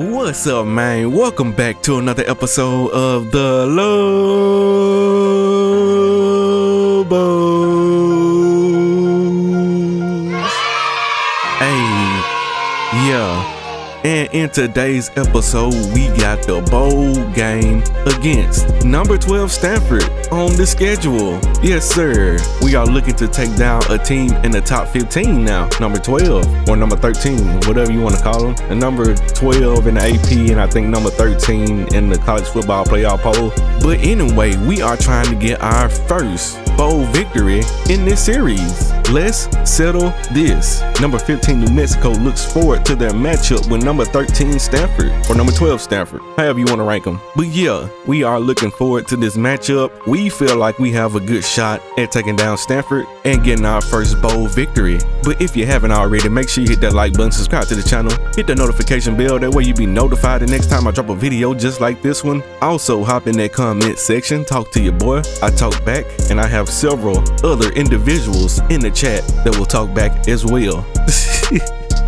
What's up, man? Welcome back to another episode of the Lobos. Hey, yeah. And in today's episode, we got the bowl game against number 12 Stanford on the schedule. Yes, sir. We are looking to take down a team in the top 15 now. Number 12 or number 13, whatever you want to call them. The number 12 in the AP and I think number 13 in the college football playoff poll. But anyway, we are trying to get our first bowl victory in this series. Let's settle this. Number 15 New Mexico looks forward to their matchup with number 13 Stanford or number 12 Stanford, however you want to rank them. But yeah, we are looking forward to this matchup. We feel like we have a good shot at taking down Stanford and getting our first bowl victory. But if you haven't already, make sure you hit that like button, subscribe to the channel, hit the notification bell, that way you'll be notified the next time I drop a video just like this one. Also hop in that comment section, talk to your boy, I talk back, and I have several other individuals in the chat that will talk back as well.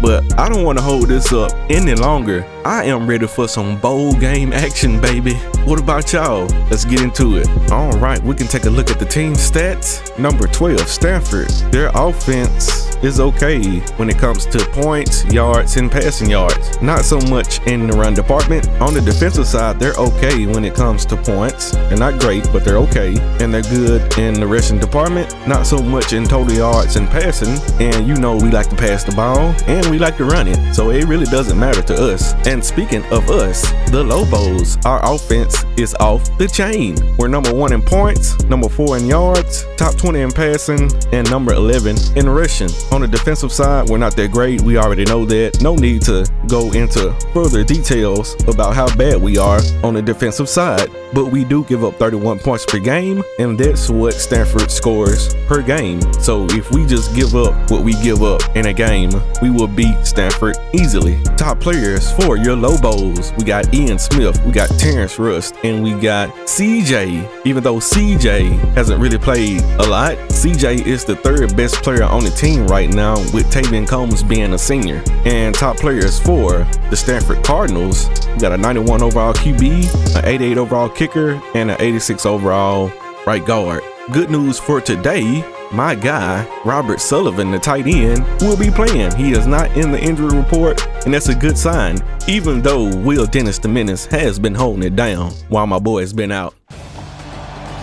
But I don't want to hold this up any longer. I am ready for some bowl game action, baby. What about y'all? Let's get into it. All right, we can take a look at the team stats. Number 12, Stanford. Their offense is okay when it comes to points, yards, and passing yards. Not so much in the run department. On the defensive side, they're okay when it comes to points. They're not great, but they're okay. And they're good in the rushing department. Not so much in total yards and passing. And you know we like to pass the ball and we like to run it. So it really doesn't matter to us. And speaking of us, the Lobos, our offense is off the chain. We're number 1 in points, number 4 in yards, top 20 in passing, and number 11 in rushing. On the defensive side, we're not that great. We already know that. No need to go into further details about how bad we are on the defensive side. But we do give up 31 points per game, and that's what Stanford scores per game. So if we just give up what we give up in a game, we will beat Stanford easily. Top players for your Lobos. We got Ian Smith, we got Terrence Rust, and we got CJ. Even though CJ hasn't really played a lot, CJ is the 3rd best player on the team right now, with Tavian Combs being a senior. And top players for the Stanford Cardinals, we got a 91 overall QB, an 88 overall kicker, and an 86 overall right guard. Good news for today, my guy, Robert Sullivan, the tight end, will be playing. He is not in the injury report, and that's a good sign, even though Will Dennis the Menace has been holding it down while my boy has been out.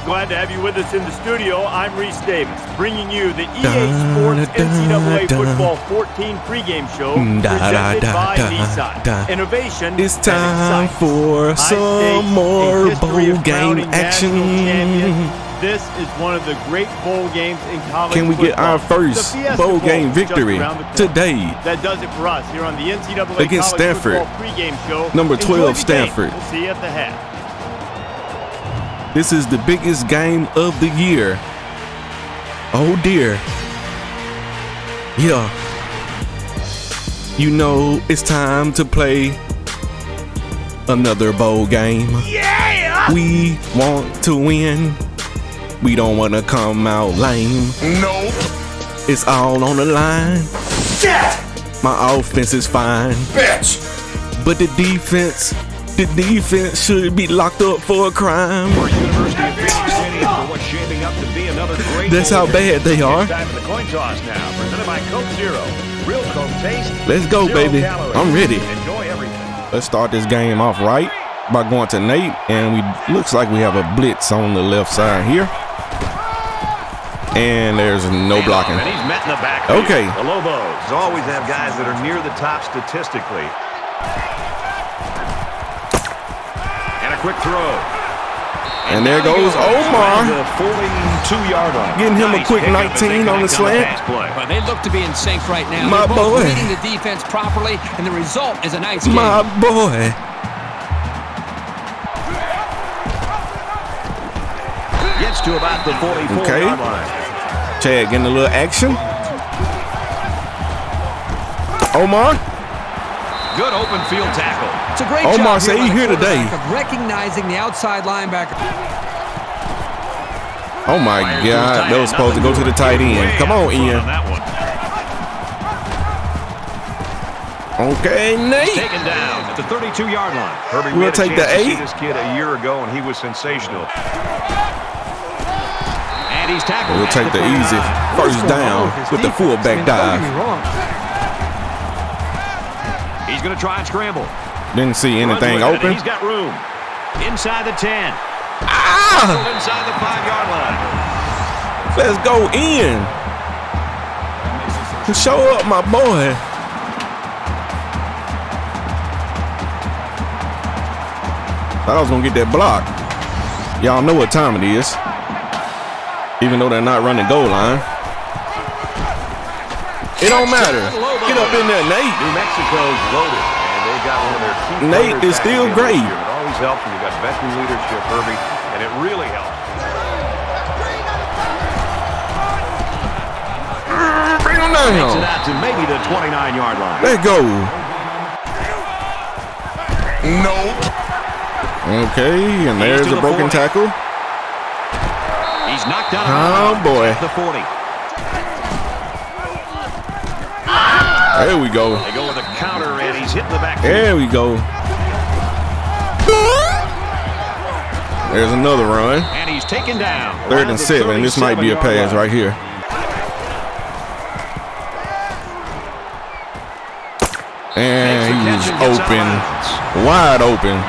Glad to have you with us in the studio. I'm Reese Davis, bringing you the EA Sports NCAA Football 14 pregame show presented by Nissan. Innovation. It's time for some more bowl game action. This is one of the great bowl games in college Can we football. get our first bowl game victory today? That does it for us here on the NCAA against College Stanford. Football pregame show. Number 12 Enjoy the Stanford. Game. We'll see you at the half. This is the biggest game of the year. Oh dear. Yeah. You know it's time to play another bowl game. Yeah! We want to win. We don't want to come out lame. Nope. It's all on the line. Yeah! My offense is fine. Bitch! But the defense should be locked up for a crime. For University of Phoenix Stadium for what's shaping up to be another great That's how bad they are. It's time for the coin toss now, presented by Coke Zero. Real Coke taste. Let's go, 0 baby. calories. I'm ready. Enjoy everything. Let's start this game off right by going to Nate, and looks like we have a blitz on the left side here. And there's no blocking. And he's met in the back. Okay. The Lobos always have guys that are near the top statistically. And a quick throw. And there goes Omar. The 42-yard line. Getting him a quick Nice pick 19 up on the slant. Well, they look to be in sync right now. My They're both boy. leading the defense properly, and the result is a nice game. My boy. Gets to about the 44-yard line. Chad getting a little action. Omar. Good open field tackle. It's a great Omar job say he by the here today. quarterback of recognizing the outside linebacker. Oh my God, that was supposed to go to the tight end. Come on, Ian. Okay, Nate. Taken down at the 32-yard line. Herbie, We'll take the 8. See this kid a year ago, and he was sensational. And he's tackled. We'll take the easy first down with the fullback dive. He's going to try and scramble. Didn't see anything open. He's got room. Inside the 10. Ah! Inside the 5-yard line. Let's go in. Show up, my boy. Thought I was going to get that block. Y'all know what time it is. Even though they're not running goal line. It don't matter. Get up in there, Nate. New Mexico's loaded, and they got one of their key Nate is still great. It always helps when you got veteran leadership, Herbie, and it really helps. Bring him down. Takes it out to maybe the 29-yard line. Let's go. No. Okay, and there's a broken tackle. He's knocked out. Oh boy. The 40. There we go. They go with a counter, and he's hitting the back. There we go. There's another run. And he's taken down. 3rd and 7. This might be a pass right here. And he was open. Wide open.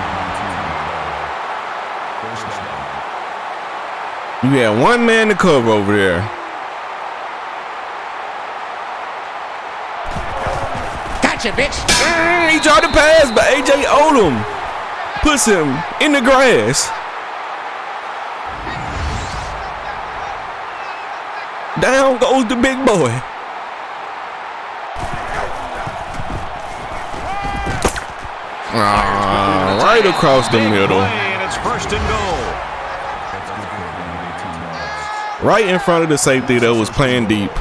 You had one man to cover over there. Gotcha, bitch. He tried to pass, but A.J. Odom puts him in the grass. Down goes the big boy. Right across the middle. And it's 1st and goal. Right in front of the safety that was playing deep.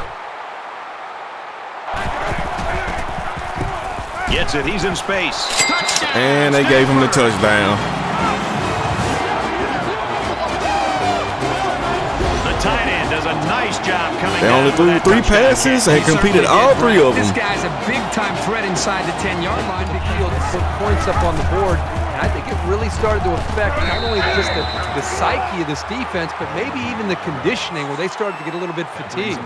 Gets it. He's in space. And they gave him the touchdown. The tight end does a nice job coming. They only threw 3 passes and completed all 3 of them. This guy's a big-time threat inside the 10-yard line. Big deal to put points up on the board. And I think it really started to affect not only just the psyche of this defense, but maybe even the conditioning where they started to get a little bit fatigued.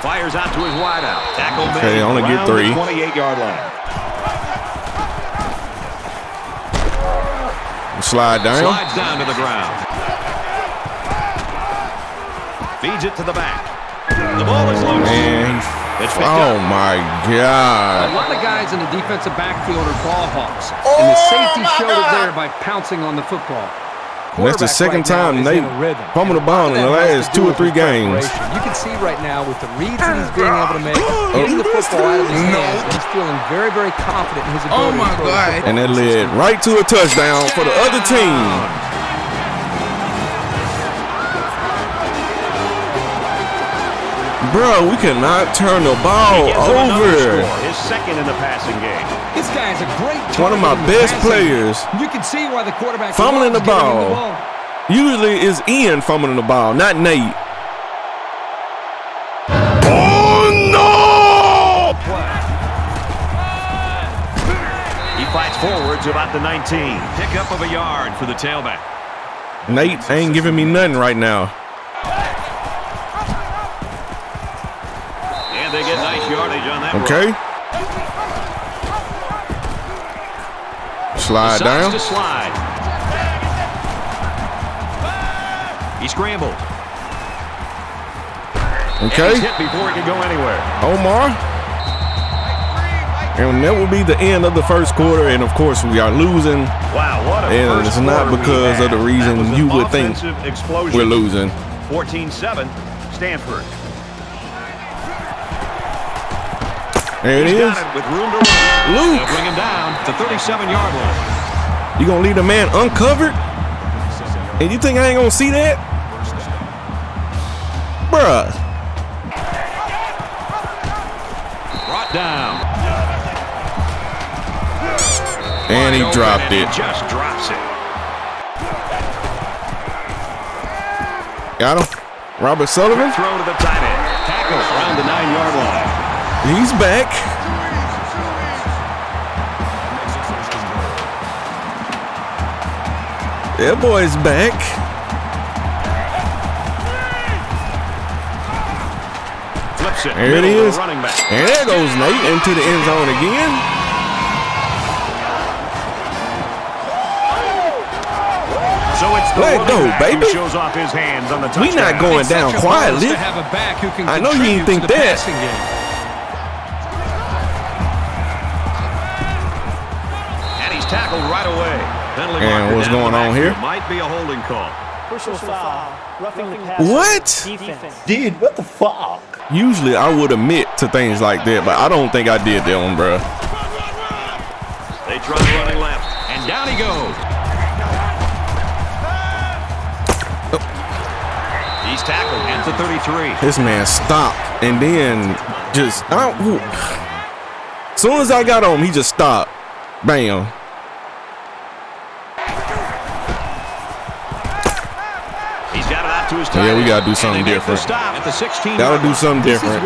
Fires out to his wideout. Tackle made. Okay, only get 3. 28-yard line. Slide down. Slides down to the ground. Feeds it to the back. The ball is loose. And oh my God. A lot of guys in the defensive backfield are ball hawks. And the safety showed it there by pouncing on the football. That's the second time they fumbled the ball in the last 2 or 3 games. You can see right now with the reads that he's being able to make, getting the football out of his hands, he's feeling very, very confident in his ability to throw the football. And that led right to a touchdown for the other team. Bro, we cannot turn the ball over. His 2nd in the passing game. This guy is a great One of my best players. You can see why the quarterback fumbling the ball. Usually is Ian fumbling the ball, not Nate. Oh no! He fights forwards about the 19. Pickup of a yard for the tailback. Nate ain't giving me nothing right now. And they get nice yardage on that. Okay. Slide down. To slide. He scrambled. Okay. And he's hit before he can go anywhere. Omar. And that will be the end of the first quarter. And of course, we are losing. Wow, what a and it's not because of the reason you would think we're losing. 14-7, Stanford. There it is. With room to run. Luke. Bring him down to 37-yard line. You gonna leave the man uncovered? And you think I ain't gonna see that? Bruh. Brought down. And he dropped it. He just drops it. Got him. Robert Sullivan. Throw to the tight end. Tackle around the 9-yard line. He's back. That boy's back. Flips it. There it is. Running back. And there goes Nate into the end zone again. So it's the Let go, baby. who shows off his hands on the touchdown. We not going down quietly. I know you didn't think that. And he's tackled right away. Penalty And marker what's down going the on here? backfield. Might be a holding call. Personal foul. Roughing the passer. What? Defense. Dude, what the fuck? Usually I would admit to things like that, but I don't think I did that one, bro. They try running left. And down he goes. He's tackled at the 33. This man stopped and then just, as soon as I got on him, he just stopped. Bam. He's got it out to his tight Yeah, we end. gotta do And something they make the different. Stop at the 16. Gotta do something different.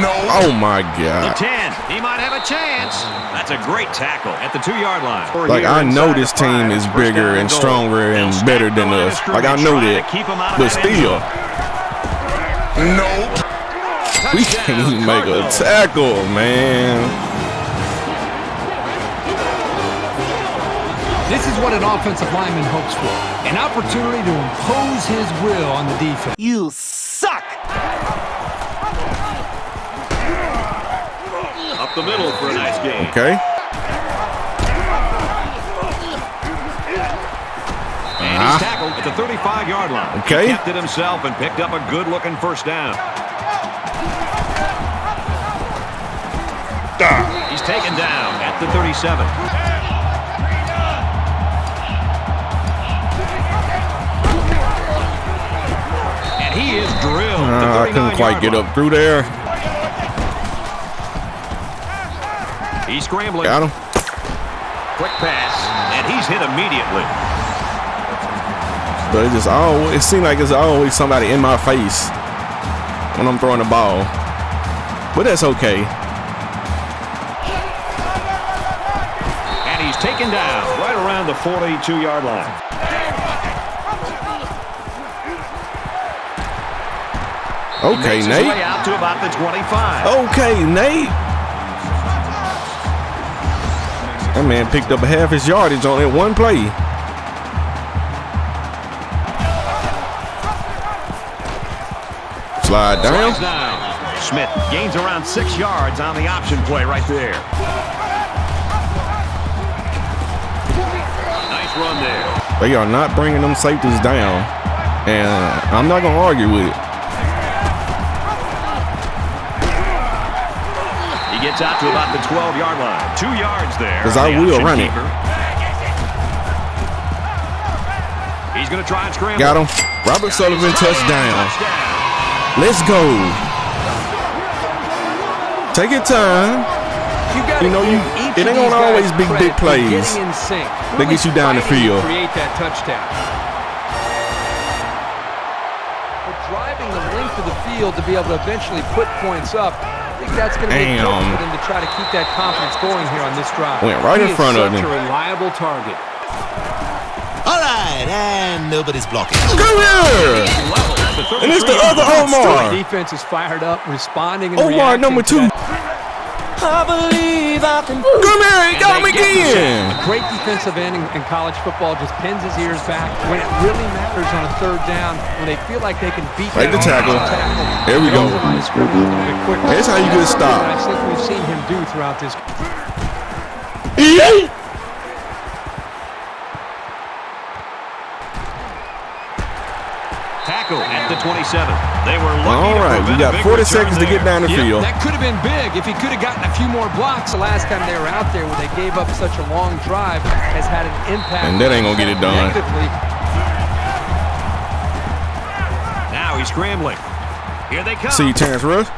No. Oh my The God. 10. He might have a chance. That's a great tackle at the 2-yard line. Like, I know this team is bigger and stronger and better than us. Like, I know that. But still, No. we can't even make a tackle, man. This is what an offensive lineman hopes for. An opportunity to impose his will on the defense. You suck. Up the middle for a nice game. Okay. And he's tackled at the 35-yard line. Okay. He kept it himself and picked up a good-looking first down. He's taken down at the 37. And he is drilled. at the I couldn't quite 39-yard get line. up through there. He's scrambling. Got him. Quick pass, and he's hit immediately. But it seems like it's always somebody in my face when I'm throwing the ball. But that's okay. And he's taken down right around the 42-yard line. Okay, Makes his way Nate. out to about the 25. Okay, Nate. That man picked up half his yardage on that one play. Slide down. Slides down. Smith gains around 6 yards on the option play right there. Nice run there. They are not bringing them safeties down. And I'm not going to argue with it. He gets out to about the 12-yard line. 2 yards there. Because I will run it. He's going to try and scramble. Got him. Robert Sullivan touchdown. Let's go. Take your time. You know, it ain't gonna always be big plays that get you down the field. Create that touchdown. But driving the length of the field to be able to eventually put points up, I think that's going to make it for them to try to keep that confidence going here on this drive. Went right in front of him. Such a reliable target. All right, and nobody's blocking. Go here. And it's the other Omar. The defense is fired up, responding and Omar reacting number 2. I believe I can. Come here, he got him again. A great defensive end in college football just pins his ears back when it really matters on a third down, when they feel like they can beat Make the tackle. There we go. That's how you get stopped. I think we've seen him do throughout this. Tackle at the 27. They were lucky. All right, we got 40 seconds to get down the field. That could have been big if he could have gotten a few more blocks. The last time they were out there where they gave up such a long drive has had an impact. And that ain't gonna get it done. Now he's scrambling. Here they come. See Terrence Rush.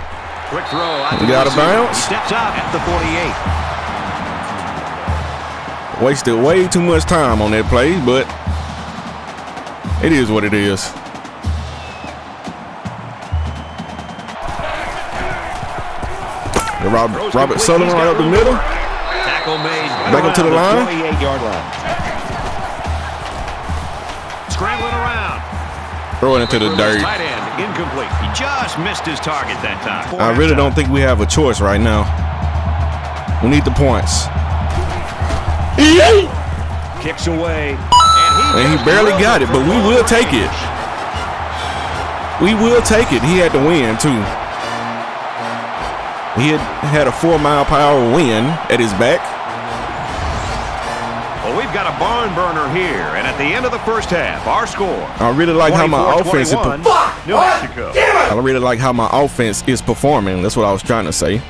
Quick throw. Out We got a bounce. He steps out at the 48. Wasted way too much time on that play, but it is what it is. Robert Sullivan right up the middle. Tackle made. Back up to the line. 28-yard line. Scrambling around. Throw it into the dirt. Tight end, incomplete. He just missed his target that time. I really don't think we have a choice right now. We need the points. Kicks away. And he barely got it, but we will take it. We will take it. He had to win, too. He had a 4-mile-per-hour wind at his back. Well, we've got a barn burner here, and at the end of the first half, our score. I really like how my offense is. New Mexico. I really like how my offense is performing. That's what I was trying to say.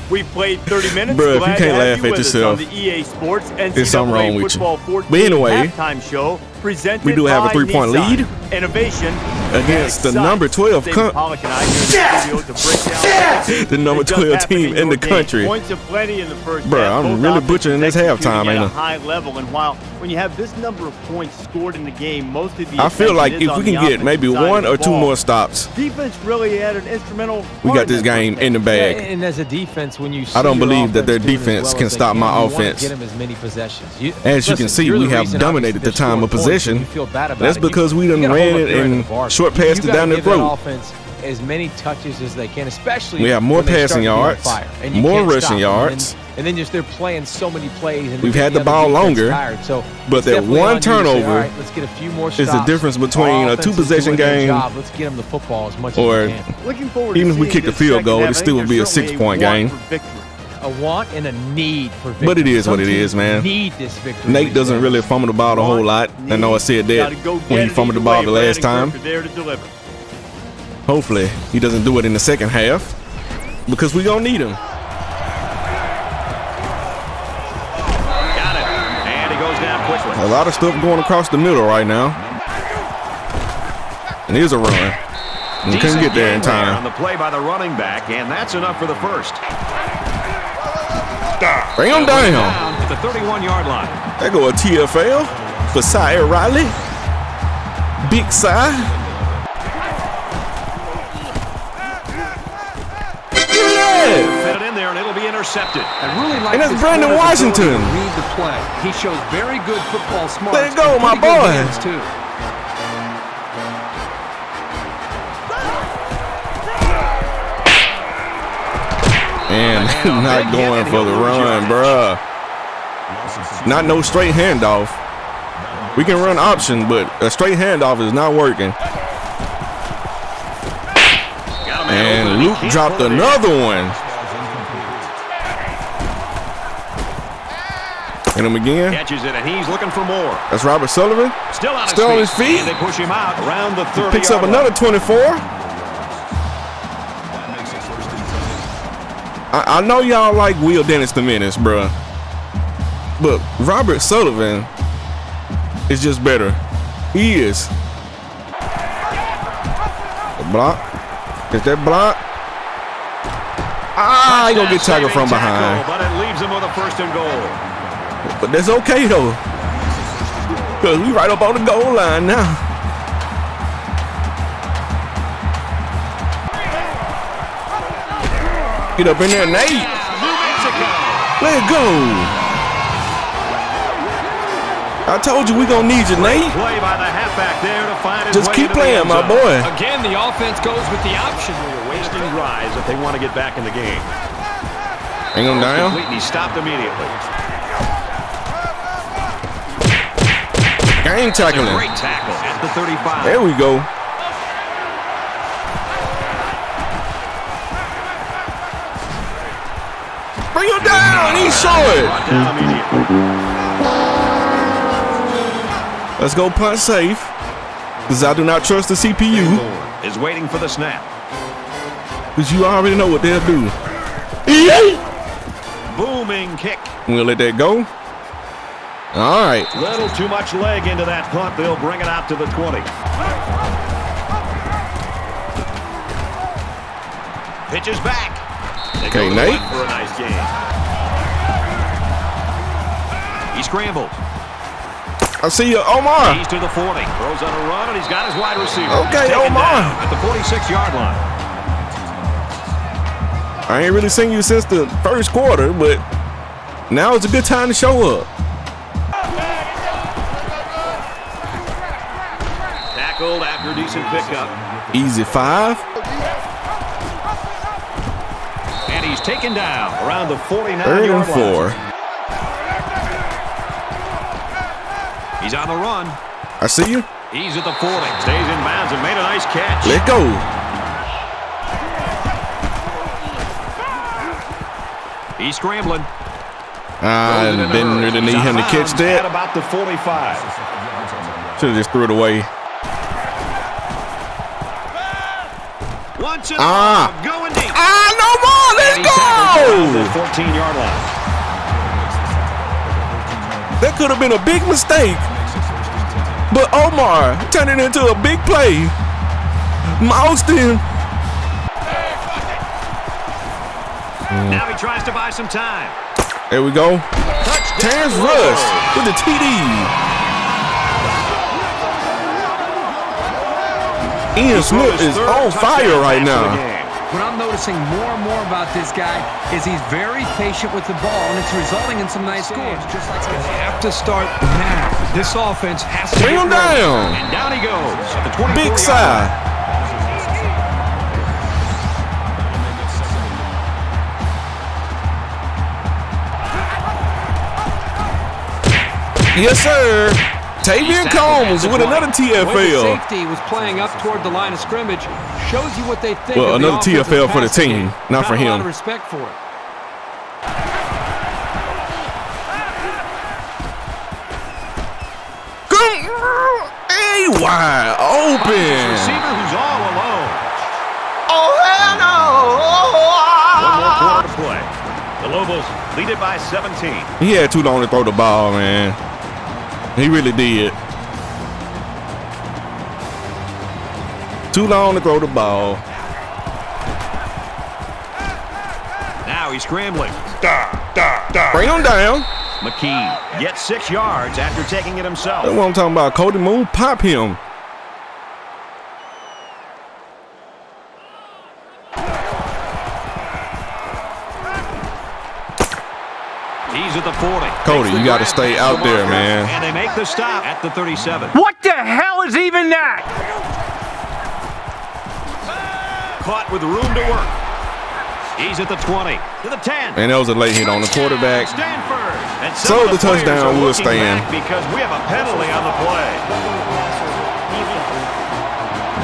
We played 30 minutes. Bruh, if you can't laugh at yourself, on the EA Sports NCAA there's something wrong with you. Football 14 But anyway, halftime show presented we do have a by 3-point Nissan. lead Innovation against the number 12 David Pollock and I here in the studio to break down the number 12 team in the country. Points of plenty in the first Bruh, half. I'm Both really offenses butchering this halftime, executing ain't at I? a high level, and while when you have this number of points scored in the game, most of the I feel like attention is if on we the can get offensive maybe side of 1 the or 2 ball. more stops, Defense really had an instrumental. we got this game in the bag. And as a defense, when you see I don't your believe that their offense doing as defense well can as they stop my you wanna offense. Get them as many possessions. As you can see, you're we the have reason, dominated the obviously, time they're of scoring points, and possession. you feel bad about That's it. because we done You gotta ran hold it up there in and the varsity. short passed You it down gotta their give that throat. offense as many touches as they can, especially We have more when they start passing to be on yards, fire, and you more can't rushing stop them. yards. And then just they're playing so many plays. And We've had the the ball other defense longer, tired. So but it's that definitely one on you to say, turnover all right, let's get a few more is the stops. difference between Our a offense is 2-possession doing their game job. Let's get them the football as much or as we can. Looking forward even to if we seeing kick the this field second goal, half. it I still think would be a there's certainly 6-point want game. for victory. A want and a need for victory. But it is Some what it is, teams man. Need this victory. Nate doesn't really fumble the ball a whole lot. I know I said that when he fumbled the ball the last time. Hopefully, he doesn't do it in the second half because we gonna need him. Got it. And he goes down quickly. A lot of stuff going across the middle right now. And here's a run. And we couldn't get there in time. On the play by the running back, and that's enough for the first. Bring him down. At the 31-yard line. There go a TFL for Cy Riley. Big Cy. Give me that. Fit it in there, and it'll be intercepted. I really like And that's this Brandon quarter's ability Washington. to read the play. He shows very good football smarts. There you go, and my pretty good boy. hands, too. And not going for the run, bruh. Not no straight handoff. We can run option, but a straight handoff is not working. And Luke dropped another one. Hit him again. Catches it, and he's looking for more. That's Robert Sullivan. Still on his feet. And they push him out around the 30-yard Picks up line. another 24. I know y'all like Will Dennis the Menace, bruh. But Robert Sullivan is just better. He is. The block. Get that block. Ah, he gonna get tackled from behind. But it leaves him with a 1st and goal. But that's okay though, because we right up on the goal line now. Get up in there, Nate. New Mexico. Let's go. I told you we gonna need you, Nate. Play by the halfback there to find his Just way keep into the playing, end my zone. boy. Again, the offense goes with the option. Wasting drives if they want to get back in the game. Bring him down. Complete, and he stopped immediately. Game tackling. Great tackle at the 35. There we go. Bring him down. He's short. Brought down immediately. Let's go punt safe, because I do not trust the CPU, Is waiting for the snap. because you already know what they'll do. Booming kick. We'll let that go. All right. Little too much leg into that punt. They'll bring it out to the 20. Pitches back. They Okay, go Nate. for a nice game. He scrambled. I see you, Omar. He's to the 40. Throws on a run, and he's got his wide receiver. Okay, He's taken Omar. down at the 46-yard line. I ain't really seen you since the first quarter, but now is a good time to show up. Tackled after a decent pickup. Easy 5. And he's taken down around the 49-yard Third line. and 4. He's on the run. I see you. He's at the 40. Stays in bounds and made a nice catch. Let go. He's scrambling. I didn't really need him to catch that. At about the 45. Should have just threw it away. Once and going deep. No more. Let's go. The 14-yard line. That could have been a big mistake, but Omar turned it into a big play. Mauston. Now he tries to buy some time. There we go. Terrence Rush with the TD. Ian Smith is on fire right now. What I'm noticing more and more about this guy is he's very patient with the ball, and it's resulting in some nice scores. Just like they have to start now. This offense has to bring him down. And down he goes at the 24-yard line. Big side. Yes, sir. Tavian Combs with another TFL. Safety was playing up toward the line of scrimmage. Shows you what they think. Well, of the another TFL for the team, game. not for Got a lot him. of respect for it. Hey, wide open. Receiver who's all alone. Oh, hell no! One more quarter to play. The Lobos lead it by 17. He had too long to throw the ball, man. He really did. Too long to throw the ball. Now he's scrambling. Bring him down. McKee gets 6 yards after taking it himself. That's what I'm talking about. Cody Moon, pop him. He's at the 40. Cody, you got to stay out there, man. And they make the stop at the 37. What the hell is even that? Caught with room to work. He's at the 20, to the 10. And that was a late hit on the quarterback. Stanford. And So the touchdown will stand. Because we have a penalty on the play.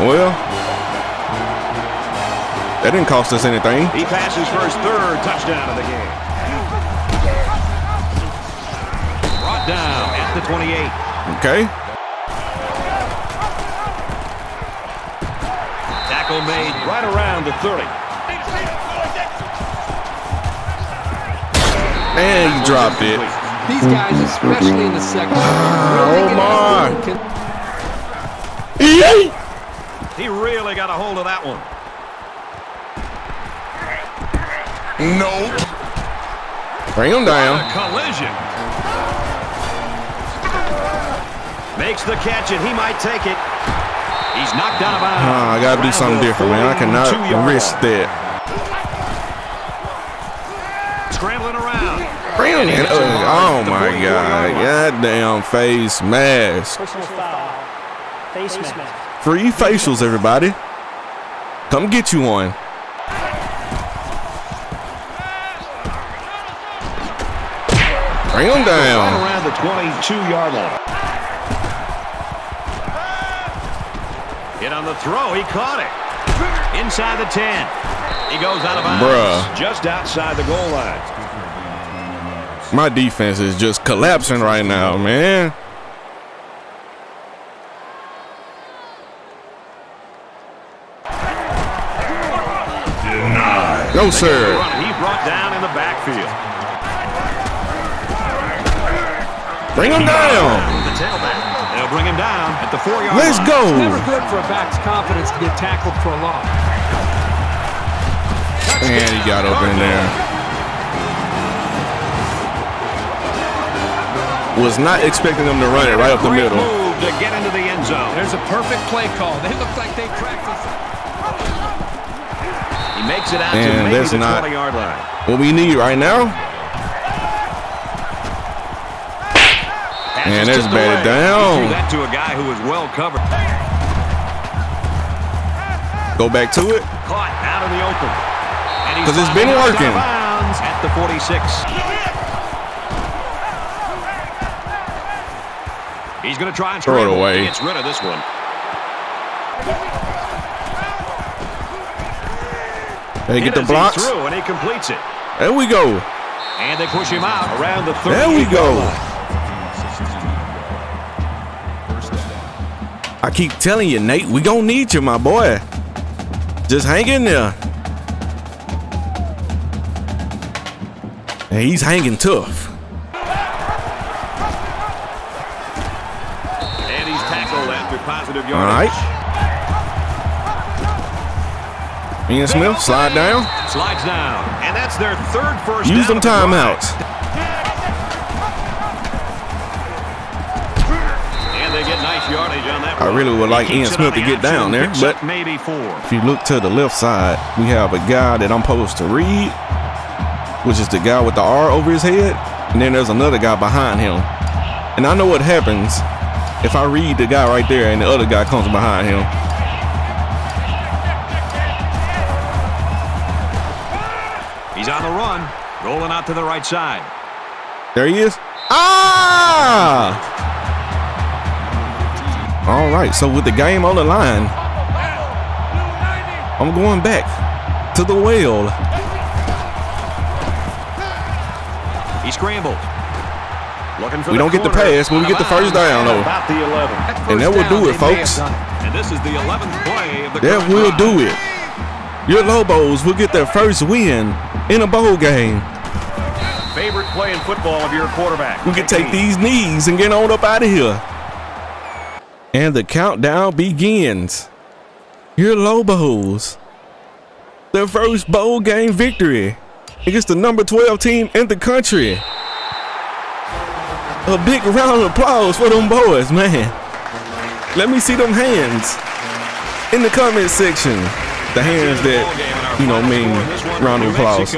Well, that didn't cost us anything. He passes for his 3rd touchdown of the game. Brought down at the 28. Okay. Tackle made right around the 30. And he dropped it. These guys, especially in the second, Omar. He really got a hold of that one. No. Bring him down. A collision. Makes the catch, and he might take it. He's knocked out of bounds. I got to do something different, man. I cannot risk that. Scrambling around. Bring him in. Oh, my God. Goddamn face mask. Personal foul. Face mask. Free facials, everybody. Come get you one. Bring him down. Right around the 22-yard line. Hit on the throw. He caught it. Inside the 10. He goes out of bounds. Bruh. Just outside the goal line. My defense is just collapsing right now, man. No, sir. He brought down in the backfield. Bring him down. The tailback. They'll bring him down at the 4-yard line. Let's go. It's never good for a back's confidence to get tackled for a loss. And he got up in there. Was not expecting them to run it right up the Great middle. move to get into the end zone. There's a perfect play call. They look like they practiced. He He makes it out to And maybe that's the not 20-yard line. what we need right now. And that's batted down. He threw that to a guy who was well covered. Go back to it. Caught out in the open. Because it's been working. At the 46. He's going to try and throw it away. He gets rid of this one. They get the blocks. Through and he completes it. There we go. And they push him out around the 30. There we go. I keep telling you, Nate, we gonna need you, my boy. Just hang in there. And he's hanging tough. And he's tackled after positive yardage. All right. Ian Smith, slide down. Slides down. And that's their third first down. Use them timeouts. And they get nice yardage on that. I really would like Ian Smith to get down there, but maybe 4. if you look to the left side, we have a guy that I'm supposed to read, which is the guy with the R over his head, and then there's another guy behind him. And I know what happens if I read the guy right there and the other guy comes behind him. He's on the run, rolling out to the right side. There he is. Ah! All right, so with the game on the line, I'm going back to the well. He scrambled. Looking for We don't get the pass, but we get the first down, though. About the 11. And that will do it, folks. And this is the 11th play of the That will do it. Your Lobos will get their first win in a bowl game. Favorite play in football of your quarterback. We can take these knees and get on up out of here. And the countdown begins. Your Lobos, their first bowl game victory against the number 12 team in the country. A big round of applause for them boys, man. Let me see them hands in the comment section. The hands that, you know, mean round of applause.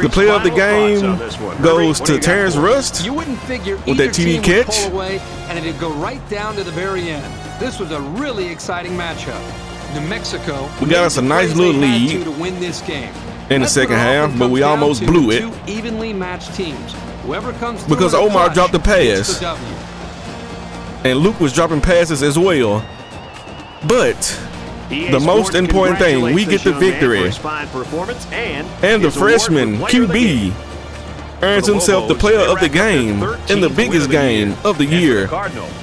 The player of the game goes to Terrence Rust You wouldn't figure with that TD catch. pull away and it'd go right down to the very end. This was a really exciting matchup. New Mexico. We got us a nice little lead to win this game. in the second half, but we almost blew it Two evenly matched teams. Whoever comes because through in the Omar clutch dropped the gets pass the W. and Luke was dropping passes as well. But the most important thing, we get the victory. And the freshman QB earns himself the player of the game in the biggest game of the year.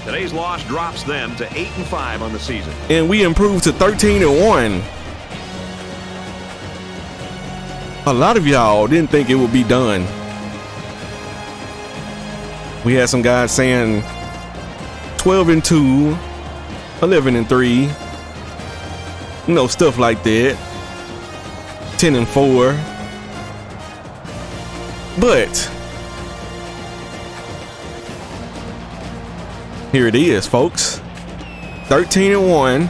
Today's loss drops them to 8-5 on the season. And we improved to 13-1. A lot of y'all didn't think it would be done. We had some guys saying 12-2, 11-3, you know, stuff like that. 10-4. But here it is, folks. 13-1.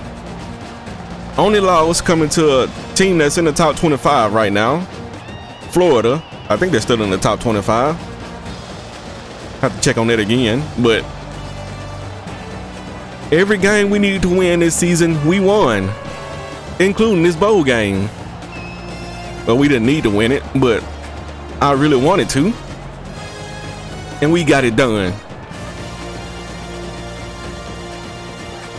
Only loss coming to a team that's in the top 25 right now. Florida. I think they're still in the top 25. Have to check on that again. But every game we needed to win this season, we won, including this bowl game. Well, we didn't need to win it, but I really wanted to, and we got it done.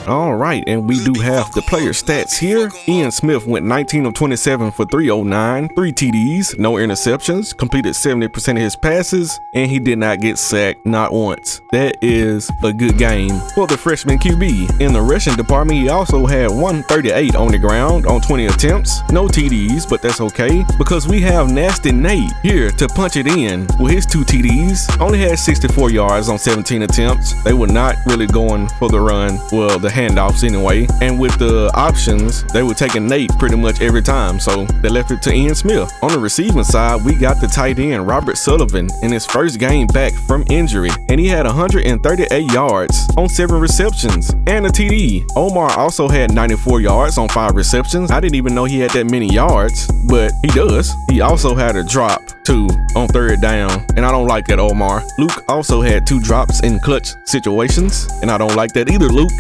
All right, and we do have the player stats here. Ian Smith went 19 of 27 for 309, 3 TDs, no interceptions, completed 70% of his passes, and he did not get sacked, not once. That is a good game for the freshman QB. In the rushing department, he also had 138 on the ground on 20 attempts, no TDs, but that's okay because we have Nasty Nate here to punch it in with his 2 TDs. Only had 64 yards on 17 attempts. They were not really going for the run. Well, the handoffs anyway. And with the options, they were taking Nate pretty much every time, so they left it to Ian Smith. On the receiving side, we got the tight end Robert Sullivan in his first game back from injury, and he had 138 yards on 7 receptions and a TD. Omar also had 94 yards on 5 receptions. I didn't even know he had that many yards, but he does. He also had a drop too on 3rd down, and I don't like that, Omar. Luke also had 2 drops in clutch situations, and I don't like that either, Luke.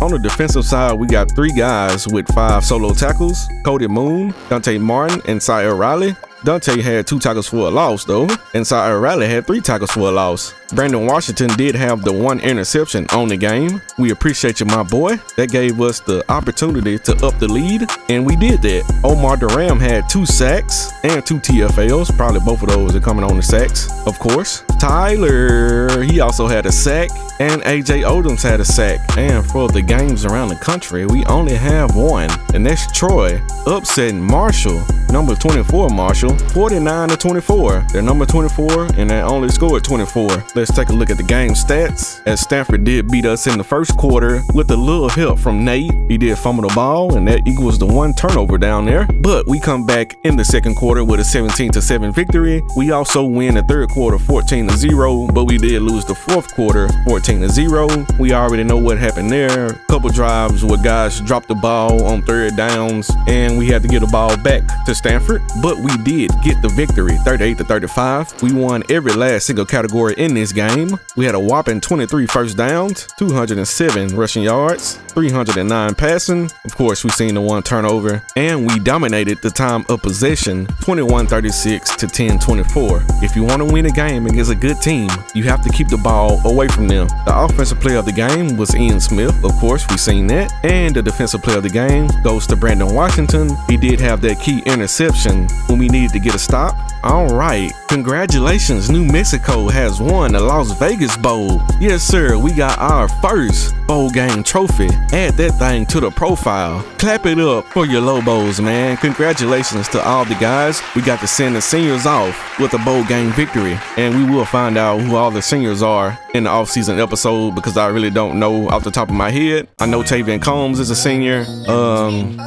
On the defensive side, we got 3 guys with 5 solo tackles: Cody Moon, Dante Martin, and Sire Riley. Dante had 2 tackles for a loss though, and Sire Riley had 3 tackles for a loss. Brandon Washington did have the 1 interception on the game. We appreciate you, my boy. That gave us the opportunity to up the lead, and we did that. Omar Durham had 2 sacks and 2 TFLs. Probably both of those are coming on the sacks, of course. Tyler, he also had a sack, and AJ Odoms had a sack. And for the games around the country, we only have 1, and that's Troy upsetting Marshall, number 24 Marshall, 49-24. They're number 24, and they only scored 24. Let's take a look at the game stats. As Stanford did beat us in the first quarter with a little help from Nate. He did fumble the ball, and that equals the 1 turnover down there. But we come back in the second quarter with a 17-7 victory. We also win the third quarter 14-0, but we did lose the fourth quarter 14-0. We already know what happened there. Couple drives where guys dropped the ball on 3rd downs, and we had to get the ball back to Stanford. But we did get the victory, 38-35. We won every last single category in this game. We had a whopping 23 first downs, 207 rushing yards, 309 passing. Of course, we seen the 1 turnover, and we dominated the time of possession, 21-36 to 10-24. If you want to win a game against a good team, you have to keep the ball away from them. The offensive player of the game was Ian Smith. Of course, we seen that. And the defensive player of the game goes to Brandon Washington. He did have that key interception when we needed to get a stop. All right, congratulations, New Mexico has won the Las Vegas Bowl. Yes, sir, we got our first bowl game trophy. Add that thing to the profile. Clap it up for your Lobos, man. Congratulations to all the guys. We got to send the seniors off with a bowl game victory, and we will find out who all the seniors are in the offseason episode, because I really don't know off the top of my head. I know Tavian Combs is a senior.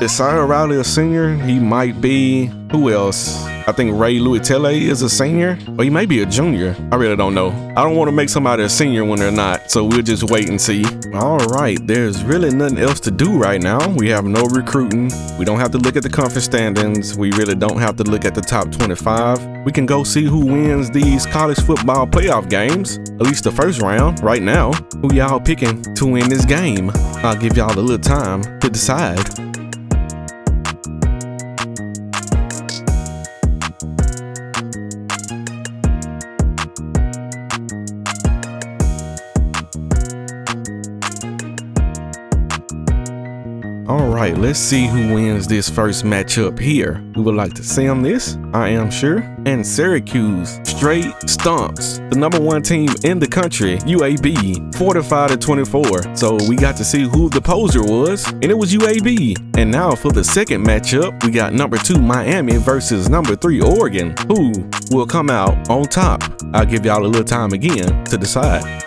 Is Sire Riley a senior? He might be. Who else? I think Ray Louis-Tele is a senior, or he may be a junior. I really don't know. I don't want to make somebody a senior when they're not, so we'll just wait and see. All right, there's really nothing else to do right now. We have no recruiting. We don't have to look at the conference standings. We really don't have to look at the top 25. We can go see who wins these college football playoff games, at least the first round right now. Who y'all picking to win this game? I'll give y'all a little time to decide. All right, let's see who wins this first matchup here. We would like to see them this, I am sure. And Syracuse straight stomps the number 1 team in the country, UAB, 45-24. So we got to see who the poser was, and it was UAB. And now for the second matchup, we got number 2 Miami versus number 3 Oregon. Who will come out on top? I'll give y'all a little time again to decide.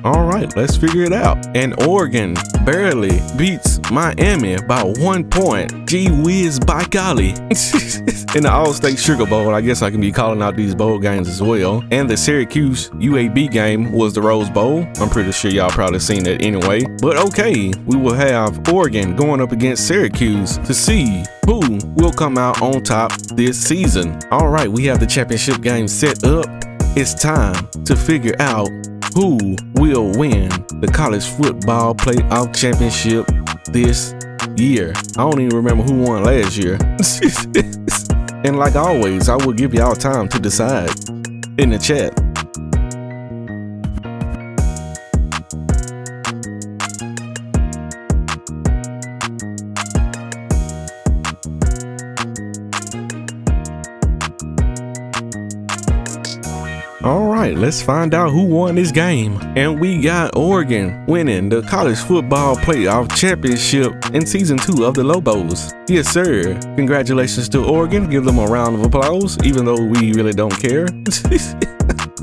All right, let's figure it out. And Oregon barely beats Miami by 1 point. Gee whiz, by golly. In the All-State Sugar Bowl, I guess I can be calling out these bowl games as well. And the Syracuse UAB game was the Rose Bowl. I'm pretty sure y'all probably seen that anyway. But okay, we will have Oregon going up against Syracuse to see who will come out on top this season. All right, we have the championship game set up. It's time to figure out who will win the college football playoff championship this year. I don't even remember who won last year. And like always, I will give y'all time to decide in the chat. All right. right, let's find out who won this game. And we got Oregon winning the college football playoff championship in season 2 of the Lobos. Yes, sir. Congratulations to Oregon. Give them a round of applause, even though we really don't care.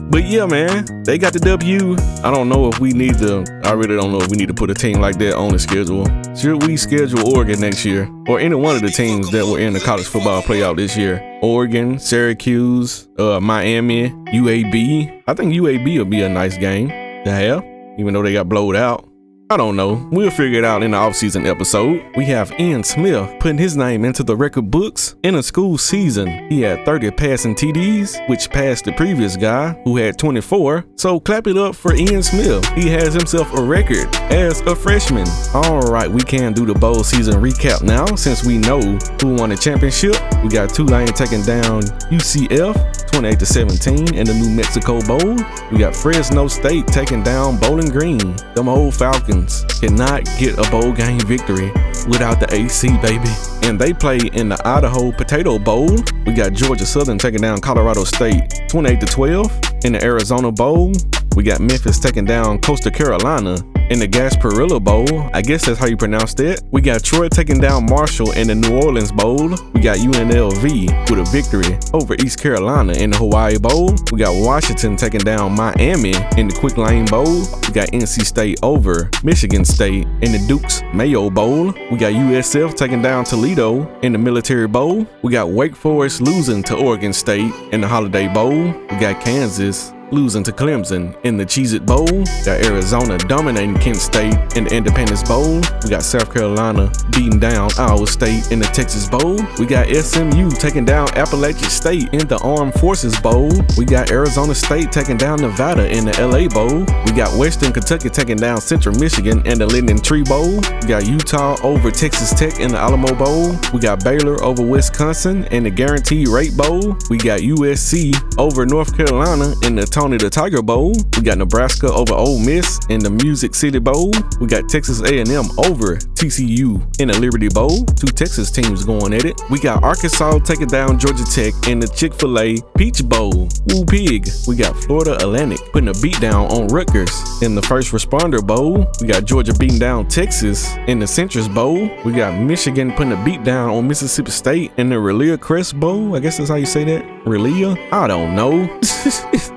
But yeah, man, they got the W. I really don't know if we need to put a team like that on the schedule. Should we schedule Oregon next year? Or any one of the teams that were in the college football playoff this year? Oregon, Syracuse, Miami, UAB. I think UAB will be a nice game to have, even though they got blowed out. I don't know. We'll figure it out in the offseason episode. We have Ian Smith putting his name into the record books. In a school season, he had 30 passing TDs, which passed the previous guy who had 24. So clap it up for Ian Smith. He has himself a record as a freshman. All right, we can do the bowl season recap now since we know who won the championship. We got Tulane taking down UCF 28-17 in the New Mexico Bowl. We got Fresno State taking down Bowling Green. Them old Falcons cannot get a bowl game victory without the AC, baby. And they play in the Idaho Potato Bowl. We got Georgia Southern taking down Colorado State 28-12 in the Arizona Bowl. We got Memphis taking down Coastal Carolina in the Gasparilla Bowl. I guess that's how you pronounce that. We got Troy taking down Marshall in the New Orleans Bowl. We got UNLV with a victory over East Carolina in the Hawaii Bowl. We got Washington taking down Miami in the Quick Lane Bowl. We got NC State over Michigan State in the Duke's Mayo Bowl. We got USF taking down Toledo in the Military Bowl. We got Wake Forest losing to Oregon State in the Holiday Bowl. We got Kansas losing to Clemson in the Cheez-It Bowl. Got Arizona dominating Kent State in the Independence Bowl. We got South Carolina beating down Iowa State in the Texas Bowl. We got SMU taking down Appalachian State in the Armed Forces Bowl. We got Arizona State taking down Nevada in the LA Bowl. We got Western Kentucky taking down Central Michigan in the Linden Tree Bowl. We got Utah over Texas Tech in the Alamo Bowl. We got Baylor over Wisconsin in the Guaranteed Rate Bowl. We got USC over North Carolina in the Tony the Tiger Bowl. We got Nebraska over Ole Miss in the Music City Bowl. We got Texas A&M over TCU in the Liberty Bowl. 2 Texas teams going at it. We got Arkansas taking down Georgia Tech in the Chick-fil-A Peach Bowl. Woo pig. We got Florida Atlantic putting a beat down on Rutgers in the First Responder Bowl. We got Georgia beating down Texas in the Citrus Bowl. We got Michigan putting a beat down on Mississippi State in the Relia Crest Bowl. I guess that's how you say that. Relia? I don't know.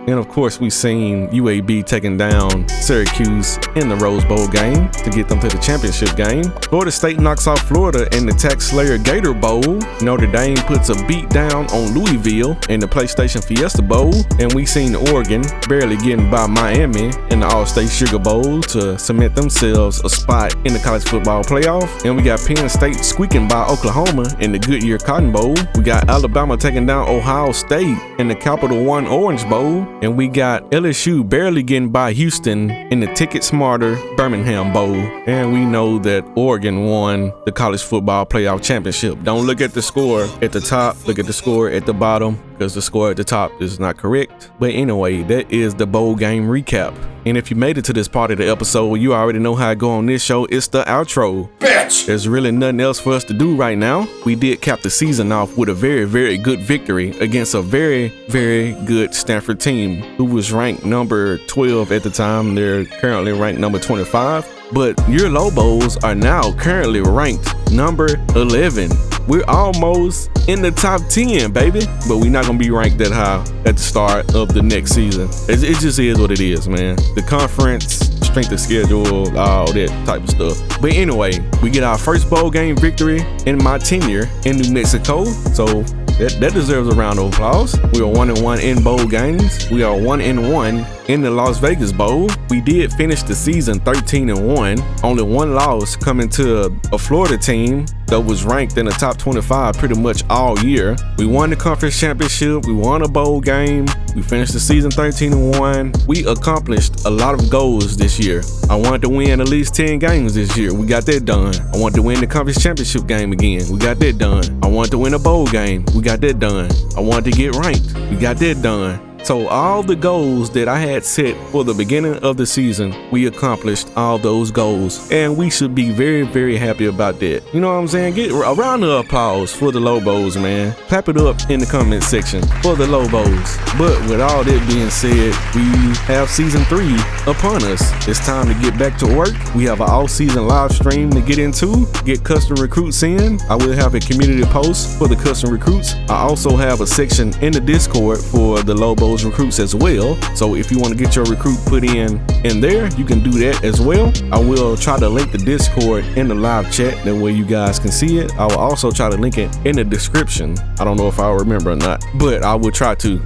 And of course, we seen UAB taking down Syracuse in the Rose Bowl game to get them to the championship game. Florida State knocks off Florida in the Tax Slayer Gator Bowl. Notre Dame puts a beat down on Louisville in the PlayStation Fiesta Bowl. And we seen Oregon barely getting by Miami in the All-State Sugar Bowl to cement themselves a spot in the college football playoff. And we got Penn State squeaking by Oklahoma in the Goodyear Cotton Bowl. We got Alabama taking down Ohio State in the Capital One Orange Bowl. And we got LSU barely getting by Houston in the Ticket Smarter Birmingham Bowl. And we know that Oregon won the college football playoff championship. Don't look at the score at the top, look at the score at the bottom, because the score at the top is not correct. But anyway, that is the bowl game recap. And if you made it to this part of the episode, you already know how I go on this show. It's the outro. Bitch! There's really nothing else for us to do right now. We did cap the season off with a very, very good victory against a very, very good Stanford team who was ranked number 12 at the time. They're currently ranked number 25. But your Lobos are now currently ranked number 11. We're almost in the top 10, baby. But we're not going to be ranked that high at the start of the next season. It just is what it is, man. The conference, strength of schedule, all that type of stuff. But anyway, we get our first bowl game victory in my tenure in New Mexico. So that deserves a round of applause. We are 1-1 in bowl games. We are 1-1 in the Las Vegas Bowl. We did finish the season 13-1. Only one loss coming to a Florida team that was ranked in the top 25 pretty much all year. We won the conference championship. We won a bowl game. We finished the season 13-1. We accomplished a lot of goals this year. I wanted to win at least 10 games this year. We got that done. I wanted to win the conference championship game again. We got that done. I wanted to win a bowl game. We got that done. I wanted to get ranked. We got that done. So all the goals that I had set for the beginning of the season, we accomplished all those goals. And we should be very, very happy about that. You know what I'm saying? Get a round of applause for the Lobos, man. Clap it up in the comment section for the Lobos. But with all that being said, we have season 3 upon us. It's time to get back to work. We have an all-season live stream to get into, get custom recruits in. I will have a community post for the custom recruits. I also have a section in the Discord for the Lobos recruits as well. So if you want to get your recruit put in there, you can do that as well. I will try to link the Discord in the live chat, that way you guys can see it. I will also try to link it in the description. I don't know if I'll remember or not, but I will try to.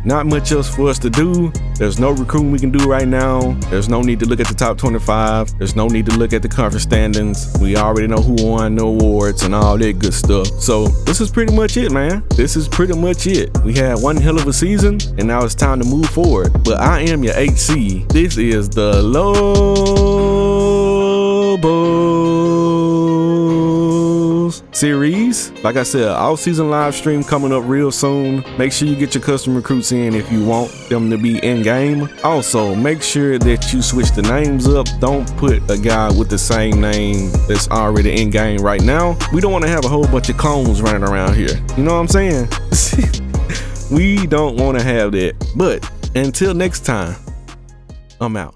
Not much else for us to do. There's no recruiting we can do right now. There's no need to look at the top 25. There's no need to look at the conference standings. We already know who won the awards and all that good stuff. So this is pretty much it, man. This is pretty much it. We had one hell of a season, and now it's time to move forward. But I am your HC. This is the Lobos series. Like I said, all season live stream coming up real soon. Make sure you get your custom recruits in if you want them to be in game. Also, make sure that you switch the names up. Don't put a guy with the same name that's already in game right now. We don't want to have a whole bunch of clones running around here. You know what I'm saying? We don't want to have that. But until next time, I'm out.